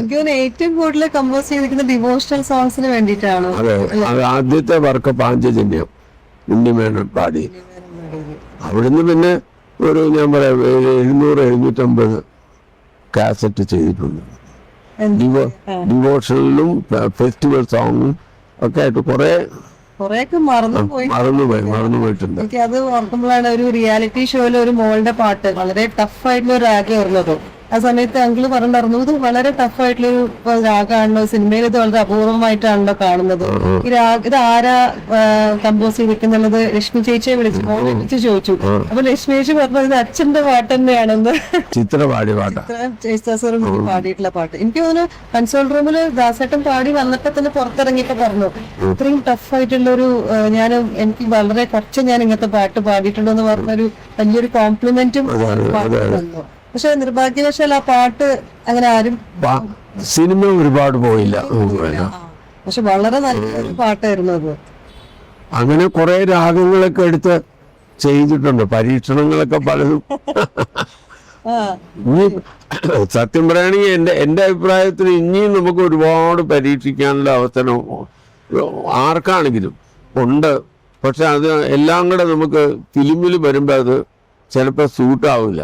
എനിക്ക് തോന്നുന്നു ഏറ്റവും കൂടുതൽ കമ്പോസ് ചെയ്തിരിക്കുന്ന ഡിവോഷണൽ സോങ്സിന് വേണ്ടിയിട്ടാണ്. അതെ, അത് ആദ്യത്തെ വർക്ക് പാഞ്ചജന്യം ഉണ്ണിമേനോൻ പാടി. അവിടുന്ന് പിന്നെ ഒരു ഞാൻ പറയാം 700-750 കാസറ്റ് ചെയ്തിട്ടുണ്ട്. ഡിവോഷണലും ഫെസ്റ്റിവൽ സോങ്ങും ഒക്കെ ആയിട്ട് കൊറേയൊക്കെ മറന്നുപോയിട്ടുണ്ട്. എനിക്ക് അത് ഓർക്കുമ്പോഴാണ് ഒരു റിയാലിറ്റി ഷോയിലെ ഒരു മോളുടെ പാട്ട് വളരെ ടഫായിട്ടുള്ള ഒരു രാഗം വരുന്നത്. ആ സമയത്ത് അങ്കിള് പറഞ്ഞിരുന്നു ഇത് വളരെ ടഫായിട്ടുള്ളൊരു രാഗമാണല്ലോ, സിനിമയിൽ ഇത് വളരെ അപൂർവമായിട്ടാണല്ലോ കാണുന്നത്. ഇത് ആരാ കമ്പോസ് ചെയ്തിരിക്കുന്നുള്ളത് ലക്ഷ്മി ചേച്ചിയെ വിളിച്ച് ചോദിച്ചു. അപ്പൊ ലക്ഷ്മി ചേച്ചി പറഞ്ഞത് ഇത് അച്ഛന്റെ പാട്ട് തന്നെയാണെന്ന്. പാടിയിട്ടുള്ള പാട്ട് എനിക്ക് തോന്നുന്നു കൺസോൾ റൂമില് ദാസേട്ടൻ പാടി വന്നപ്പോ തന്നെ പുറത്തിറങ്ങിയപ്പോ പറഞ്ഞു ഇത്രയും ടഫായിട്ടുള്ളൊരു എനിക്ക് വളരെ കുറച്ച് ഞാൻ ഇങ്ങനത്തെ പാട്ട് പാടിയിട്ടുണ്ടോ എന്ന് പറഞ്ഞൊരു വലിയൊരു കോംപ്ലിമെന്റും തന്നു. പക്ഷെ നിർഭാഗ്യവശാൽ ആ പാട്ട് അങ്ങനെ ആരും സിനിമ ഒരുപാട് പോയില്ല. പക്ഷെ വളരെ നല്ലൊരു പാട്ടായിരുന്നു അത്. അങ്ങനെ കുറെ രാഗങ്ങളൊക്കെ എടുത്ത് ചെയ്തിട്ടുണ്ട്, പരീക്ഷണങ്ങളൊക്കെ പലതും. സത്യം പറയുകയാണെങ്കിൽ എന്റെ അഭിപ്രായത്തിൽ ഇനിയും നമുക്ക് ഒരുപാട് പരീക്ഷിക്കാനുള്ള അവസരം ആർക്കാണെങ്കിലും ഉണ്ട്. പക്ഷെ അത് എല്ലാം കൂടെ നമുക്ക് ഫിലിമിൽ വരുമ്പോൾ അത് ചിലപ്പോൾ സൂട്ടാവില്ല.